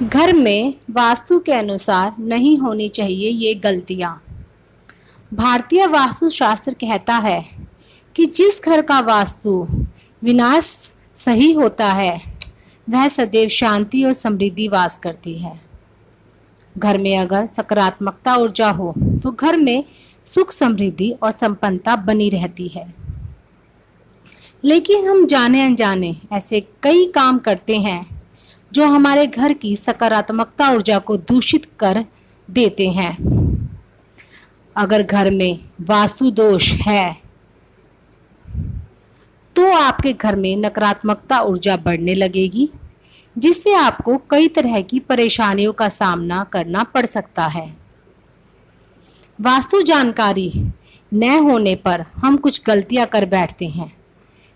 घर में वास्तु के अनुसार नहीं होनी चाहिए ये गलतियाँ। भारतीय वास्तुशास्त्र कहता है कि जिस घर का वास्तु विनाश सही होता है वह सदैव शांति और समृद्धि वास करती है। घर में अगर सकारात्मकता ऊर्जा हो तो घर में सुख समृद्धि और संपन्नता बनी रहती है। लेकिन हम जाने अनजाने ऐसे कई काम करते हैं जो हमारे घर की सकारात्मकता ऊर्जा को दूषित कर देते हैं। अगर घर में वास्तु दोष है तो आपके घर में नकारात्मकता ऊर्जा बढ़ने लगेगी, जिससे आपको कई तरह की परेशानियों का सामना करना पड़ सकता है। वास्तु जानकारी न होने पर हम कुछ गलतियां कर बैठते हैं,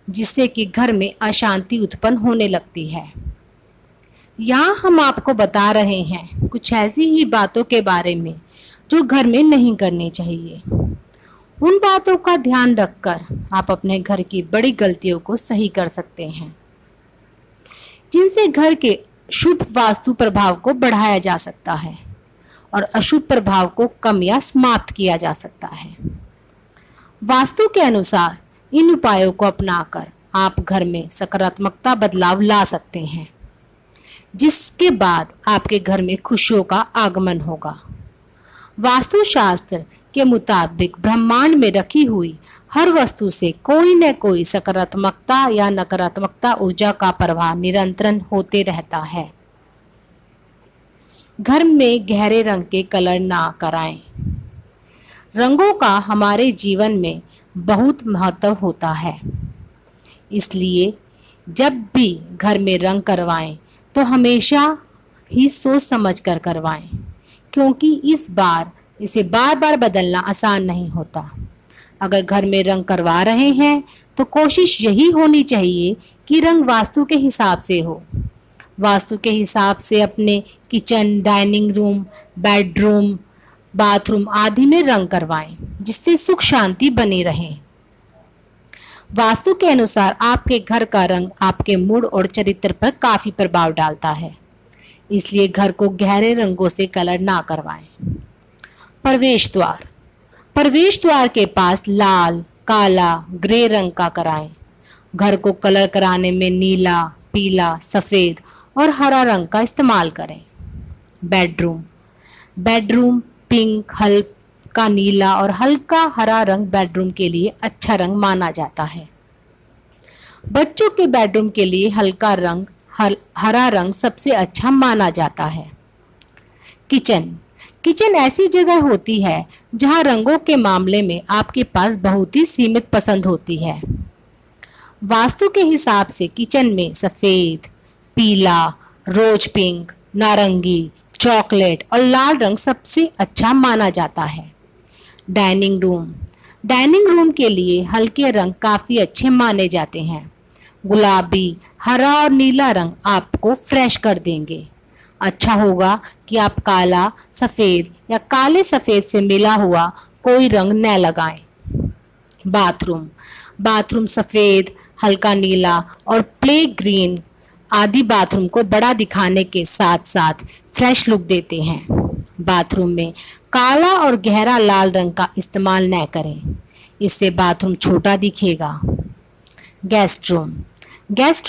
जिससे कि घर में अशांति उत्पन्न होने लगती है। यहाँ हम आपको बता रहे हैं कुछ ऐसी ही बातों के बारे में जो घर में नहीं करनी चाहिए। उन बातों का ध्यान रखकर आप अपने घर की बड़ी गलतियों को सही कर सकते हैं, जिनसे घर के शुभ वास्तु प्रभाव को बढ़ाया जा सकता है और अशुभ प्रभाव को कम या समाप्त किया जा सकता है। वास्तु के अनुसार इन उपायों को अपनाकर आप घर में सकारात्मकता बदलाव ला सकते हैं, जिसके बाद आपके घर में खुशियों का आगमन होगा। वास्तुशास्त्र के मुताबिक ब्रह्मांड में रखी हुई हर वस्तु से कोई न कोई सकारात्मकता या नकारात्मकता ऊर्जा का प्रवाह निरंतर होते रहता है। घर में गहरे रंग के कलर ना कराएं। रंगों का हमारे जीवन में बहुत महत्व होता है, इसलिए जब भी घर में रंग करवाएं तो हमेशा ही सोच समझ कर करवाएं, क्योंकि इसे बार बार बदलना आसान नहीं होता। अगर घर में रंग करवा रहे हैं तो कोशिश यही होनी चाहिए कि रंग वास्तु के हिसाब से हो। वास्तु के हिसाब से अपने kitchen, dining room, bedroom, bathroom आदि में रंग करवाएं, जिससे सुख शांति बनी रहे। वास्तु के अनुसार आपके घर का रंग आपके मूड और चरित्र पर काफी प्रभाव डालता है, इसलिए घर को गहरे रंगों से कलर ना करवाएं। प्रवेश द्वार के पास लाल, काला, ग्रे रंग का कराएं। घर को कलर कराने में नीला, पीला, सफेद और हरा रंग का इस्तेमाल करें। बेडरूम पिंक, हल्का नीला और हल्का हरा रंग बेडरूम के लिए अच्छा रंग माना जाता है। बच्चों के बेडरूम के लिए हल्का रंग हरा रंग सबसे अच्छा माना जाता है। किचन ऐसी जगह होती है जहां रंगों के मामले में आपके पास बहुत ही सीमित पसंद होती है। वास्तु के हिसाब से किचन में सफेद, पीला, रोज पिंक, नारंगी, चॉकलेट और लाल रंग सबसे अच्छा माना जाता है। डाइनिंग रूम के लिए हल्के रंग काफी अच्छे माने जाते हैं। गुलाबी, हरा और नीला रंग आपको फ्रेश कर देंगे। अच्छा होगा कि आप काला सफेद या काले सफेद से मिला हुआ कोई रंग न लगाएं। बाथरूम सफेद, हल्का नीला और प्ले ग्रीन आदि बाथरूम को बड़ा दिखाने के साथ साथ फ्रेश लुक देते हैं। बाथरूम में काला और गहरा लाल रंग का इस्तेमाल न करें, इससे बाथरूम छोटा दिखेगा। गेस्ट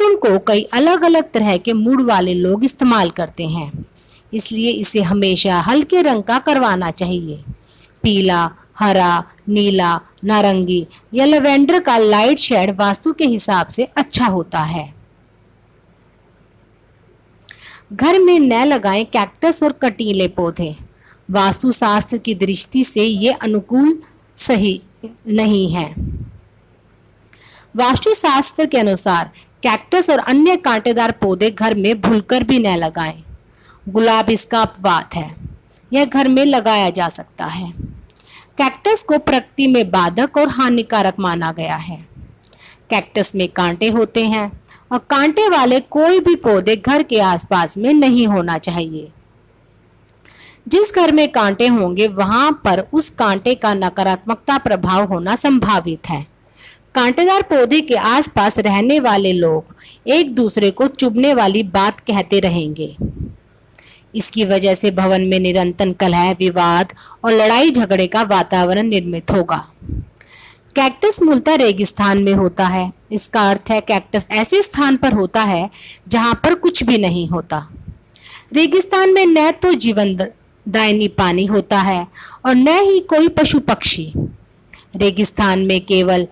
रूम को कई अलग अलग तरह के मूड वाले लोग इस्तेमाल करते हैं, इसलिए इसे हमेशा हल्के रंग का करवाना चाहिए। पीला, हरा, नीला, नारंगी या लैवेंडर का लाइट शेड वास्तु के हिसाब से अच्छा होता है। घर में न लगाएं कैक्टस और कटीले पौधे। वास्तुशास्त्र की दृष्टि से ये अनुकूल सही नहीं है। वास्तुशास्त्र के अनुसार कैक्टस और अन्य कांटेदार पौधे घर में भूलकर भी न लगाएं। गुलाब इसका अपवाद है, यह घर में लगाया जा सकता है। कैक्टस को प्रकृति में बाधक और हानिकारक माना गया है। कैक्टस में कांटे होते हैं और कांटे वाले कोई भी पौधे घर के आसपास में नहीं होना चाहिए। जिस घर में कांटे होंगे वहां पर उस कांटे का नकारात्मकता प्रभाव होना संभावित है। कांटेदार पौधे के आसपास रहने वाले लोग एक दूसरे को चुभने वाली बात कहते रहेंगे। इसकी वजह से भवन में निरंतर कलह, विवाद और लड़ाई झगड़े का वातावरण निर्मित होगा। कैक्टस मूलतः रेगिस्तान में होता है। इसका अर्थ है कैक्टस ऐसे स्थान पर होता है जहां पर कुछ भी नहीं होता। रेगिस्तान में न तो जीवन दायनी पानी होता है और न ही कोई पशु पक्षी। रेगिस्तान में केवल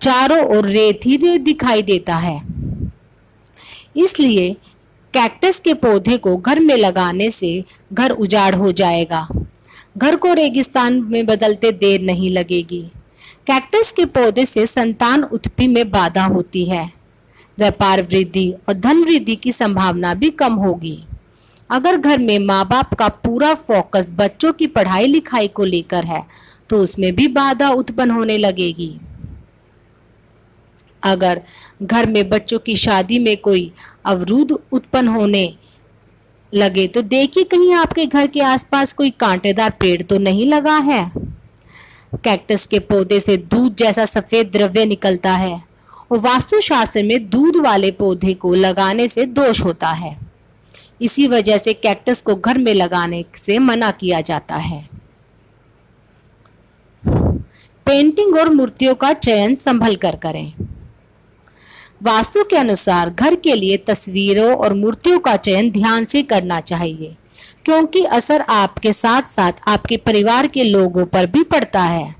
चारों ओर रेत ही रेत दिखाई देता है। इसलिए कैक्टस के पौधे को घर में लगाने से घर उजाड़ हो जाएगा। घर को रेगिस्तान में बदलते देर नहीं लगेगी। कैक्टस के पौधे से संतान उत्पत्ति में बाधा होती है। व्यापार वृद्धि और धन वृद्धि की संभावना भी कम होगी। अगर घर में माँ बाप का पूरा फोकस बच्चों की पढ़ाई लिखाई को लेकर है तो उसमें भी बाधा उत्पन्न होने लगेगी। अगर घर में बच्चों की शादी में कोई अवरोध उत्पन्न होने लगे तो देखिए कहीं आपके घर के आसपास कोई कांटेदार पेड़ तो नहीं लगा है। कैक्टस के पौधे से दूध जैसा सफेद द्रव्य निकलता है और वास्तुशास्त्र में दूध वाले पौधे को लगाने से दोष होता है। इसी वजह से कैक्टस को घर में लगाने से मना किया जाता है। पेंटिंग और मूर्तियों का चयन संभल कर करें। वास्तु के अनुसार घर के लिए तस्वीरों और मूर्तियों का चयन ध्यान से करना चाहिए, क्योंकि असर आपके साथ साथ आपके परिवार के लोगों पर भी पड़ता है।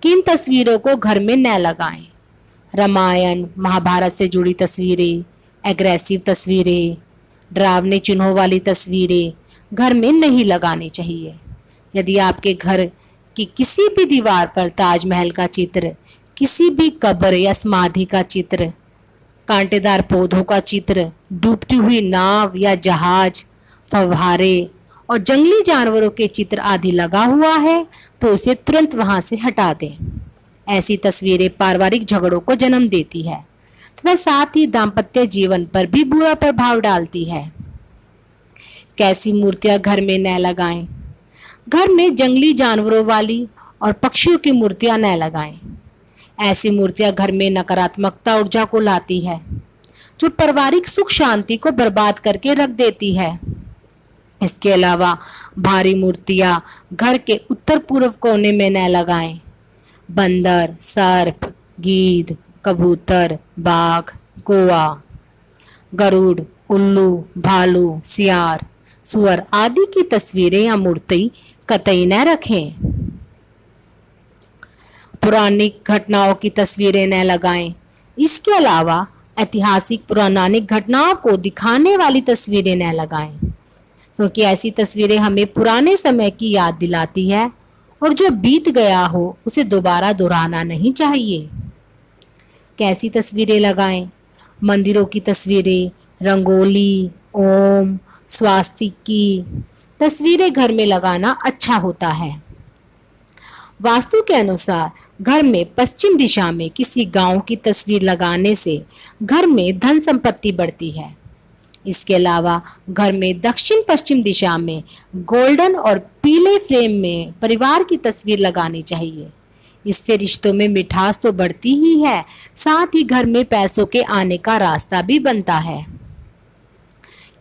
किन तस्वीरों को घर में न लगाएं? रामायण महाभारत से जुड़ी तस्वीरें, एग्रेसिव तस्वीरें, डरावने चिन्हों वाली तस्वीरें घर में नहीं लगानी चाहिए। यदि आपके घर की किसी भी दीवार पर ताजमहल का चित्र, किसी भी कब्र या समाधि का चित्र, कांटेदार पौधों का चित्र, डूबती हुई नाव या जहाज, फव्वारे और जंगली जानवरों के चित्र आदि लगा हुआ है तो उसे तुरंत वहां से हटा दें। ऐसी तस्वीरें पारिवारिक झगड़ों को जन्म देती है तथा साथ ही दाम्पत्य जीवन पर भी बुरा प्रभाव डालती है। कैसी मूर्तियां घर में न लगाएं? घर में जंगली जानवरों वाली और पक्षियों की मूर्तियां न लगाएं। ऐसी मूर्तियां घर में नकारात्मकता ऊर्जा को लाती है, जो पारिवारिक सुख शांति को बर्बाद करके रख देती है। इसके अलावा भारी मूर्तियां घर के उत्तर पूर्व कोने में न लगाएं। बंदर, सर्प, गीद, कबूतर, बाघ, कौवा, गरुड़, उल्लू, भालू, सियार, सुअर आदि की तस्वीरें या मूर्ति कतई न रखें। पुरानी घटनाओं की तस्वीरें न लगाएं। इसके अलावा ऐतिहासिक पौराणिक घटनाओं को दिखाने वाली तस्वीरें न लगाएं, क्योंकि ऐसी तस्वीरें हमें पुराने समय की याद दिलाती है और जो बीत गया हो उसे दोबारा दोहराना नहीं चाहिए। कैसी तस्वीरें लगाएं? मंदिरों की तस्वीरें, रंगोली, ओम, स्वास्तिक की तस्वीरें घर में लगाना अच्छा होता है। वास्तु के अनुसार घर में पश्चिम दिशा में किसी गांव की तस्वीर लगाने से घर में धन संपत्ति बढ़ती है। इसके अलावा घर में दक्षिण पश्चिम दिशा में गोल्डन और पीले फ्रेम में परिवार की तस्वीर लगानी चाहिए। इससे रिश्तों में मिठास तो बढ़ती ही है, साथ ही घर में पैसों के आने का रास्ता भी बनता है।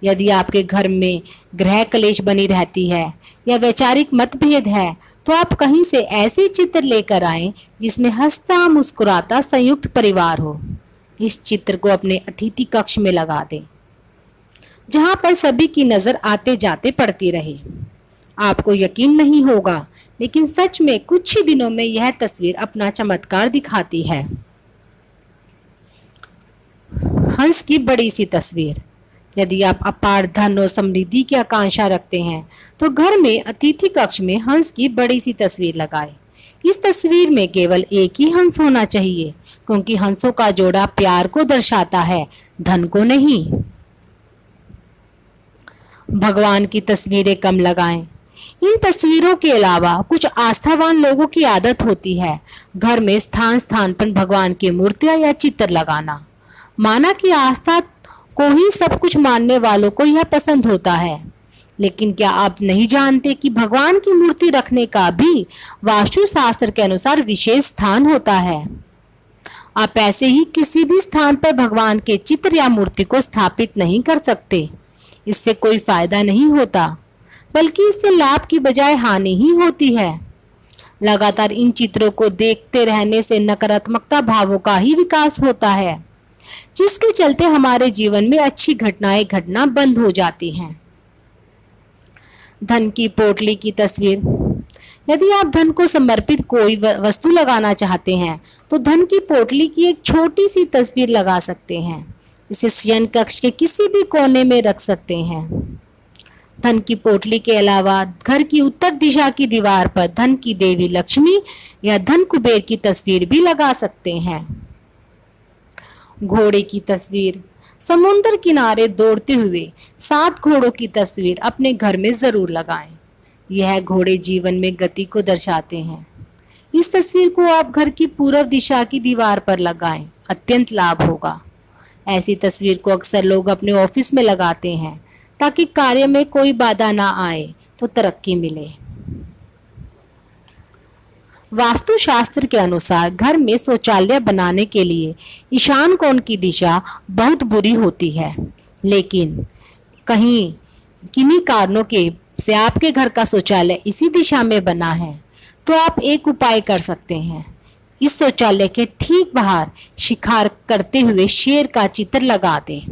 यदि आपके घर में गृह कलेश बनी रहती है या वैचारिक मतभेद है तो आप कहीं से ऐसे चित्र लेकर आएं जिसमें हंसता मुस्कुराता संयुक्त परिवार हो। इस चित्र को अपने अतिथि कक्ष में लगा दें, जहां पर सभी की नजर आते जाते पड़ती रहे। आपको यकीन नहीं होगा, लेकिन सच में कुछ ही दिनों में यह तस्वीर अपना चमत्कार दिखाती है। हंस की बड़ी सी तस्वीर। यदि आप अपार धन और समृद्धि की आकांक्षा रखते हैं तो घर में अतिथि कक्ष में हंस की बड़ी सी तस्वीर लगाएं। इस तस्वीर में केवल एक ही हंस होना चाहिए, क्योंकि हंसों का जोड़ा प्यार को दर्शाता है, धन को नहीं। भगवान की तस्वीरें कम लगाएं। इन तस्वीरों के अलावा कुछ आस्थावान लोगों की आदत होती है घर में स्थान स्थान पर भगवान की मूर्तियां या चित्र लगाना। माना कि आस्था को ही सब कुछ मानने वालों को यह पसंद होता है, लेकिन क्या आप नहीं जानते कि भगवान की मूर्ति रखने का भी वास्तु शास्त्र के अनुसार विशेष स्थान होता है। आप ऐसे ही किसी भी स्थान पर भगवान के चित्र या मूर्ति को स्थापित नहीं कर सकते। इससे कोई फायदा नहीं होता, बल्कि इससे लाभ की बजाय हानि ही होती है। लगातार इन चित्रों को देखते रहने से नकारात्मकता भावों का ही विकास होता है, जिसके चलते हमारे जीवन में अच्छी घटनाएं घटना बंद हो जाती हैं। धन की पोटली की तस्वीर। यदि आप धन को समर्पित कोई वस्तु लगाना चाहते हैं तो धन की पोटली की एक छोटी सी तस्वीर लगा सकते हैं। इसे शयन कक्ष के किसी भी कोने में रख सकते हैं। धन की पोटली के अलावा घर की उत्तर दिशा की दीवार पर धन की देवी लक्ष्मी या धन कुबेर की तस्वीर भी लगा सकते हैं। घोड़े की तस्वीर। समुद्र किनारे दौड़ते हुए 7 घोड़ों की तस्वीर अपने घर में जरूर लगाएं। यह घोड़े जीवन में गति को दर्शाते हैं। इस तस्वीर को आप घर की पूर्व दिशा की दीवार पर लगाएं, अत्यंत लाभ होगा। ऐसी तस्वीर को अक्सर लोग अपने ऑफिस में लगाते हैं ताकि कार्य में कोई बाधा ना आए तो तरक्की मिले। वास्तुशास्त्र के अनुसार घर में शौचालय बनाने के लिए ईशान कोण की दिशा बहुत बुरी होती है, लेकिन किन्हीं कारणों के से आपके घर का शौचालय इसी दिशा में बना है तो आप एक उपाय कर सकते हैं। इस शौचालय के ठीक बाहर शिकार करते हुए शेर का चित्र लगा दें।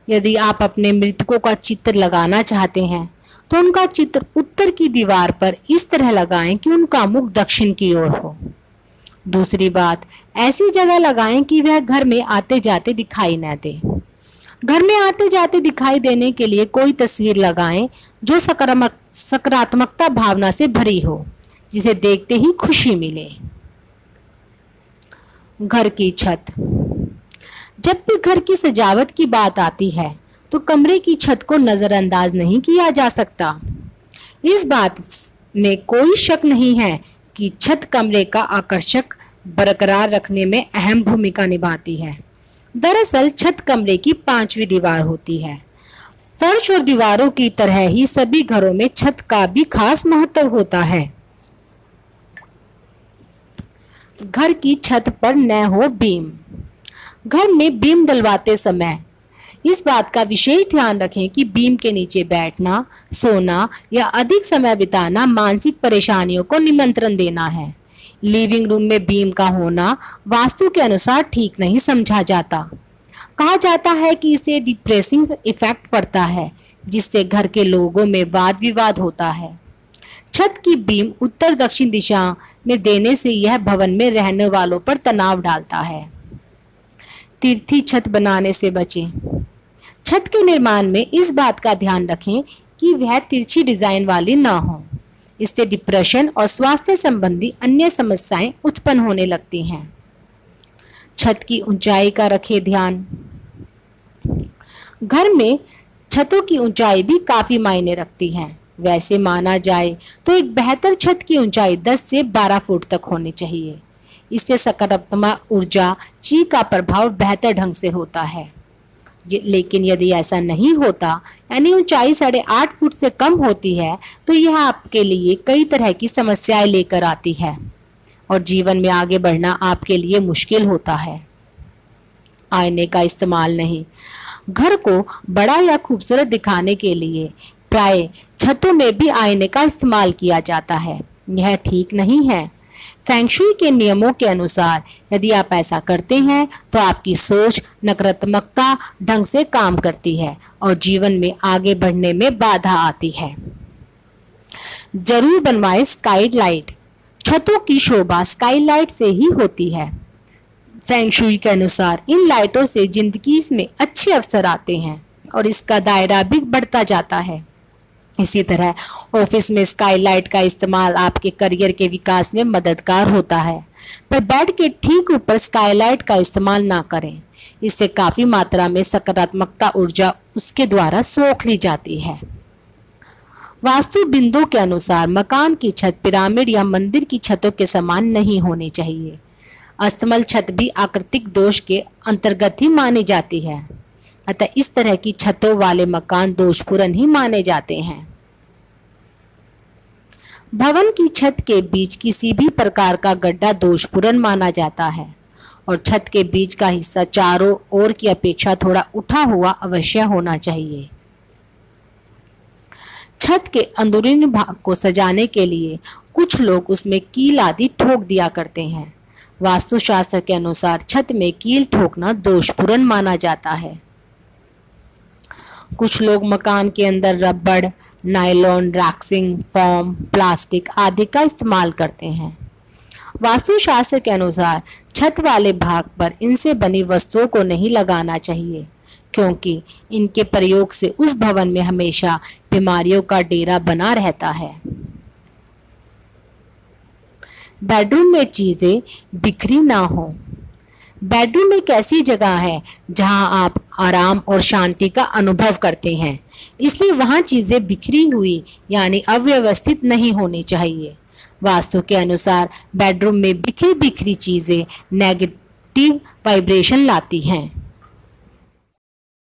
यदि आप अपने मृतकों का चित्र लगाना चाहते हैं तो उनका चित्र उत्तर की दीवार पर इस तरह लगाएं कि उनका मुख दक्षिण की ओर हो। दूसरी बात, ऐसी जगह लगाएं कि वह घर में आते जाते दिखाई न दे। घर में आते जाते दिखाई देने के लिए कोई तस्वीर लगाएं जो सकारात्मकता भावना से भरी हो, जिसे देखते ही खुशी मिले। घर की छत। जब भी घर की सजावट की बात आती है तो कमरे की छत को नजरअंदाज नहीं किया जा सकता। इस बात में कोई शक नहीं है कि छत कमरे का आकर्षक बरकरार रखने में अहम भूमिका निभाती है। दरअसल छत कमरे की 5वीं दीवार होती है। फर्श और दीवारों की तरह ही सभी घरों में छत का भी खास महत्व होता है। घर की छत पर न हो बीम। घर में बीम डलवाते समय इस बात का विशेष ध्यान रखें कि बीम के नीचे बैठना, सोना या अधिक समय बिताना मानसिक परेशानियों को निमंत्रण देना है। लिविंग रूम में बीम का होना वास्तु के अनुसार ठीक नहीं समझा जाता। कहा जाता है कि इससे डिप्रेसिंग इफेक्ट पड़ता है, जिससे घर के लोगों में वाद विवाद होता है। छत की बीम उत्तर दक्षिण दिशा में देने से यह भवन में रहने वालों पर तनाव डालता है। तिरछी छत बनाने से बचें। छत के निर्माण में इस बात का ध्यान रखें कि वह तिरछी डिजाइन वाली न हो। इससे डिप्रेशन और स्वास्थ्य संबंधी अन्य समस्याएं उत्पन्न होने लगती हैं। छत की ऊंचाई का रखें ध्यान। घर में छतों की ऊंचाई भी काफी मायने रखती है। वैसे माना जाए तो एक बेहतर छत की ऊंचाई 10 से 12 फुट तक होनी चाहिए। इससे सकारात्मक ऊर्जा ची का प्रभाव बेहतर ढंग से होता है। लेकिन यदि ऐसा नहीं होता, यानी ऊंचाई 8.5 फुट से कम होती है, तो यह आपके लिए कई तरह की समस्याएं लेकर आती है और जीवन में आगे बढ़ना आपके लिए मुश्किल होता है। आईने का इस्तेमाल नहीं। घर को बड़ा या खूबसूरत दिखाने के लिए प्राय छतों में भी आईने का इस्तेमाल किया जाता है। यह ठीक नहीं है। फेंगशुई के नियमों के अनुसार यदि आप ऐसा करते हैं तो आपकी सोच नकारात्मकता ढंग से काम करती है और जीवन में आगे बढ़ने में बाधा आती है। जरूर बनवाएं स्काईलाइट। छतों की शोभा स्काईलाइट से ही होती है। फेंगशुई के अनुसार इन लाइटों से जिंदगी में अच्छे अवसर आते हैं और इसका दायरा भी बढ़ता जाता है। इसी तरह ऑफिस में स्काईलाइट का इस्तेमाल आपके करियर के विकास में मददगार होता है, पर बेड के ठीक ऊपर स्काईलाइट का इस्तेमाल ना करें। इससे काफी मात्रा में सकारात्मकता ऊर्जा उसके द्वारा सोख ली जाती है। वास्तु बिंदु के अनुसार मकान की छत पिरामिड या मंदिर की छतों के समान नहीं होनी चाहिए। अस्तमल छत भी आकृतिक दोष के अंतर्गत ही मानी जाती है, अतः इस तरह की छतों वाले मकान दोषपूर्ण ही माने जाते हैं। भवन की छत के बीच किसी भी प्रकार का गड्ढा दोषपूर्ण माना जाता है और छत के बीच का हिस्सा चारों ओर की अपेक्षा थोड़ा उठा हुआ अवश्य होना चाहिए। छत के अंदरूनी भाग को सजाने के लिए कुछ लोग उसमें कील आदि ठोक दिया करते हैं। वास्तुशास्त्र के अनुसार छत में कील ठोकना दोषपूर्ण माना जाता है। कुछ लोग मकान के अंदर रबड़, नायलॉन, रैक्सिंग, फोम, प्लास्टिक आदि का इस्तेमाल करते हैं। वास्तुशास्त्र के अनुसार छत वाले भाग पर इनसे बनी वस्तुओं को नहीं लगाना चाहिए, क्योंकि इनके प्रयोग से उस भवन में हमेशा बीमारियों का डेरा बना रहता है। बेडरूम में चीजें बिखरी ना हो। बेडरूम एक ऐसी जगह है जहां आप आराम और शांति का अनुभव करते हैं, इसलिए वहां चीजें बिखरी हुई यानी अव्यवस्थित नहीं होनी चाहिए। वास्तु के अनुसार बेडरूम में बिखरी बिखरी चीजें नेगेटिव वाइब्रेशन लाती हैं।